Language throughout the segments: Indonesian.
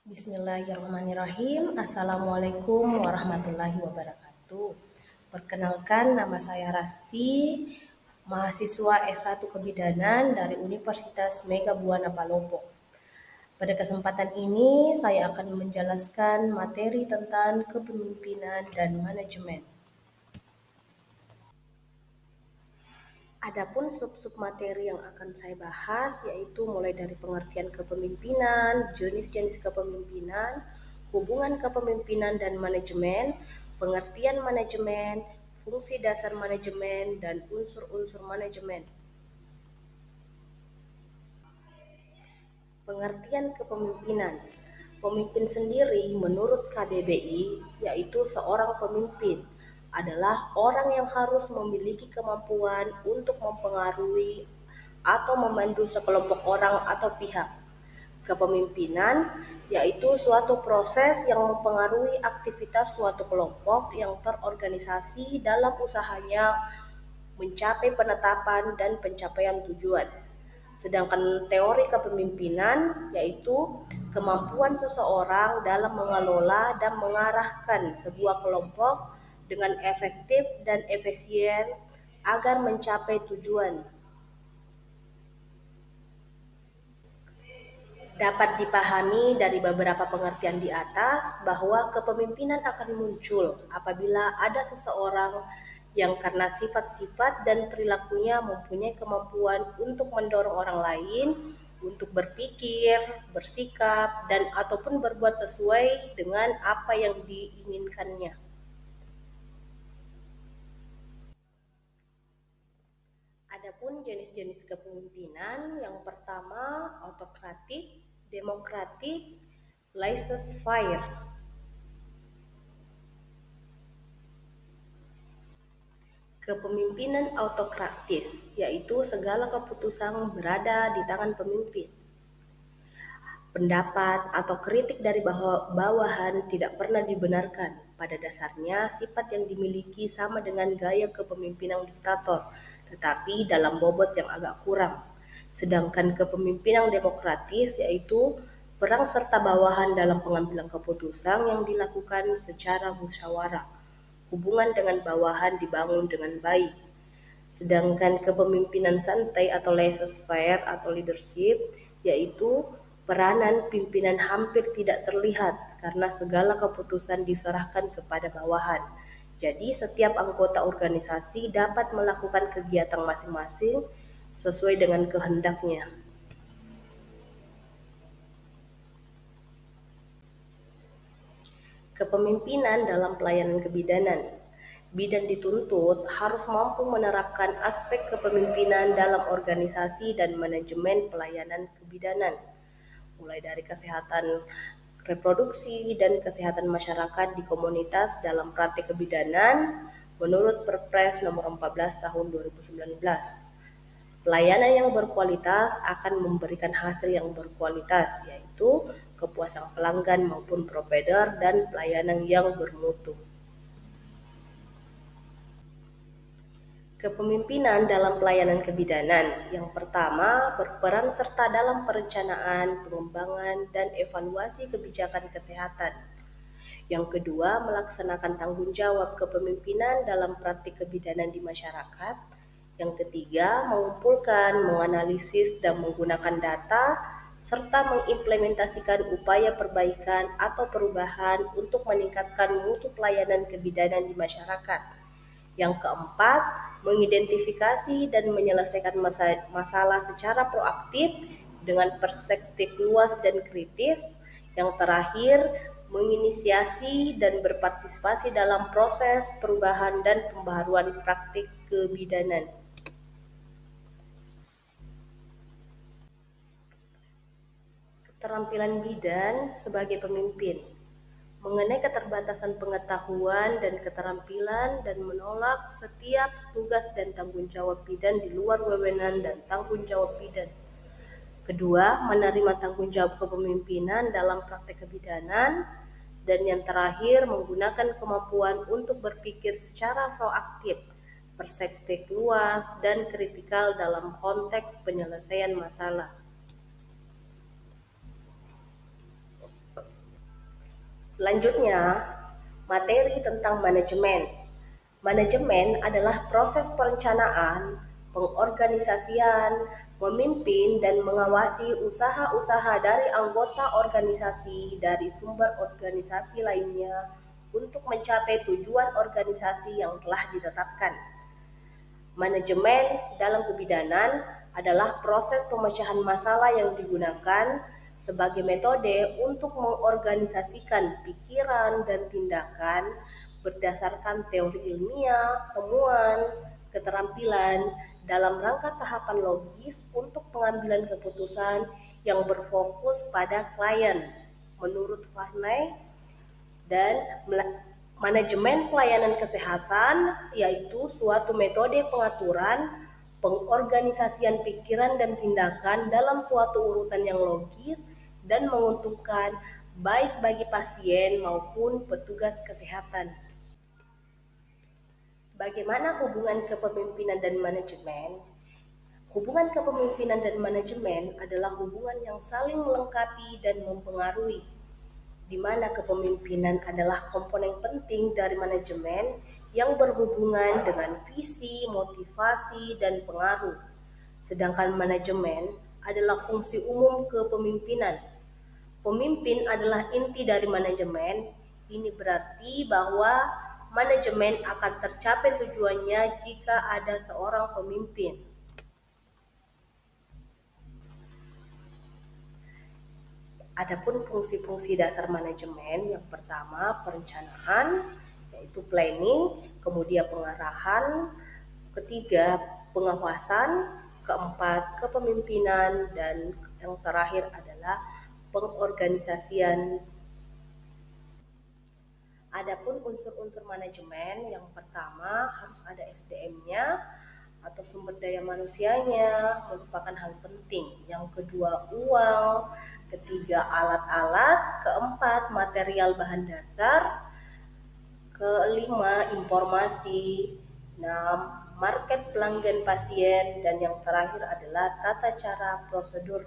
Bismillahirrahmanirrahim. Assalamualaikum warahmatullahi wabarakatuh. Perkenalkan, nama saya Rasti, mahasiswa S1 Kebidanan dari Universitas Mega Buana Palopo. Pada kesempatan ini, saya akan menjelaskan materi tentang kepemimpinan dan manajemen. Adapun sub-sub materi yang akan saya bahas yaitu mulai dari pengertian kepemimpinan, jenis-jenis kepemimpinan, hubungan kepemimpinan dan manajemen, pengertian manajemen, fungsi dasar manajemen, dan unsur-unsur manajemen. Pengertian kepemimpinan. Pemimpin sendiri menurut KBBI yaitu seorang pemimpin adalah orang yang harus memiliki kemampuan untuk mempengaruhi atau memandu sekelompok orang atau pihak. Kepemimpinan yaitu suatu proses yang mempengaruhi aktivitas suatu kelompok yang terorganisasi dalam usahanya mencapai penetapan dan pencapaian tujuan. Sedangkan teori kepemimpinan yaitu kemampuan seseorang dalam mengelola dan mengarahkan sebuah kelompok dengan efektif dan efisien agar mencapai tujuan. Dapat dipahami dari beberapa pengertian di atas bahwa kepemimpinan akan muncul apabila ada seseorang yang karena sifat-sifat dan perilakunya mempunyai kemampuan untuk mendorong orang lain untuk berpikir, bersikap, dan ataupun berbuat sesuai dengan apa yang diinginkannya. Adapun jenis-jenis kepemimpinan, yang pertama autokratik, demokratik, laissez-faire. Kepemimpinan autokratis, yaitu segala keputusan berada di tangan pemimpin. Pendapat atau kritik dari bawahan tidak pernah dibenarkan. Pada dasarnya, sifat yang dimiliki sama dengan gaya kepemimpinan diktator, tetapi dalam bobot yang agak kurang. Sedangkan kepemimpinan demokratis yaitu peran serta bawahan dalam pengambilan keputusan yang dilakukan secara musyawarah. Hubungan dengan bawahan dibangun dengan baik. Sedangkan kepemimpinan santai atau laissez-faire atau leadership yaitu peranan pimpinan hampir tidak terlihat karena segala keputusan diserahkan kepada bawahan. Jadi setiap anggota organisasi dapat melakukan kegiatan masing-masing sesuai dengan kehendaknya. Kepemimpinan dalam pelayanan kebidanan. Bidan dituntut harus mampu menerapkan aspek kepemimpinan dalam organisasi dan manajemen pelayanan kebidanan, mulai dari kesehatan reproduksi dan kesehatan masyarakat di komunitas dalam praktik kebidanan menurut Perpres nomor 14 tahun 2019. Pelayanan yang berkualitas akan memberikan hasil yang berkualitas, yaitu kepuasan pelanggan maupun provider dan pelayanan yang bermutu. Kepemimpinan dalam pelayanan kebidanan. Yang pertama, berperan serta dalam perencanaan, pengembangan, dan evaluasi kebijakan kesehatan. Yang kedua, melaksanakan tanggung jawab kepemimpinan dalam praktik kebidanan di masyarakat. Yang ketiga, mengumpulkan, menganalisis, dan menggunakan data, serta mengimplementasikan upaya perbaikan atau perubahan untuk meningkatkan mutu pelayanan kebidanan di masyarakat. Yang keempat, mengidentifikasi dan menyelesaikan masalah secara proaktif dengan perspektif luas dan kritis. Yang terakhir, menginisiasi dan berpartisipasi dalam proses perubahan dan pembaharuan praktik kebidanan. Keterampilan bidan sebagai pemimpin. Mengenai keterbatasan pengetahuan dan keterampilan dan menolak setiap tugas dan tanggung jawab bidan di luar wewenang dan tanggung jawab bidan. Kedua, menerima tanggung jawab kepemimpinan dalam praktek kebidanan. Dan yang terakhir, menggunakan kemampuan untuk berpikir secara proaktif, perspektif luas, dan kritikal dalam konteks penyelesaian masalah. Selanjutnya, materi tentang manajemen. Manajemen adalah proses perencanaan, pengorganisasian, memimpin dan mengawasi usaha-usaha dari anggota organisasi dari sumber organisasi lainnya untuk mencapai tujuan organisasi yang telah ditetapkan. Manajemen dalam kebidanan adalah proses pemecahan masalah yang digunakan sebagai metode untuk mengorganisasikan pikiran dan tindakan berdasarkan teori ilmiah, temuan, keterampilan dalam rangka tahapan logis untuk pengambilan keputusan yang berfokus pada klien. Menurut Fahney, dan manajemen pelayanan kesehatan yaitu suatu metode pengaturan, pengorganisasian pikiran dan tindakan dalam suatu urutan yang logis dan menguntungkan baik bagi pasien maupun petugas kesehatan. Bagaimana hubungan kepemimpinan dan manajemen? Hubungan kepemimpinan dan manajemen adalah hubungan yang saling melengkapi dan mempengaruhi, di mana kepemimpinan adalah komponen penting dari manajemen yang berhubungan dengan visi, motivasi, dan pengaruh. Sedangkan manajemen adalah fungsi umum kepemimpinan. Pemimpin adalah inti dari manajemen. Ini berarti bahwa manajemen akan tercapai tujuannya jika ada seorang pemimpin. Adapun fungsi-fungsi dasar manajemen, yang pertama perencanaan, yaitu planning, kemudian pengarahan, ketiga pengawasan, keempat kepemimpinan, dan yang terakhir adalah pengorganisasian. Adapun unsur-unsur manajemen, yang pertama harus ada SDM-nya atau sumber daya manusianya, merupakan hal penting. Yang kedua uang, ketiga alat-alat, keempat material bahan dasar, kelima informasi, enam market pelanggan pasien, dan yang terakhir adalah tata cara prosedur.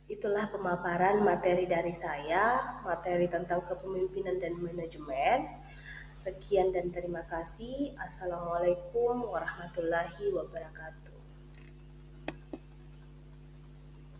Itulah pemaparan materi dari saya, materi tentang kepemimpinan dan manajemen. Sekian dan terima kasih. Assalamualaikum warahmatullahi wabarakatuh.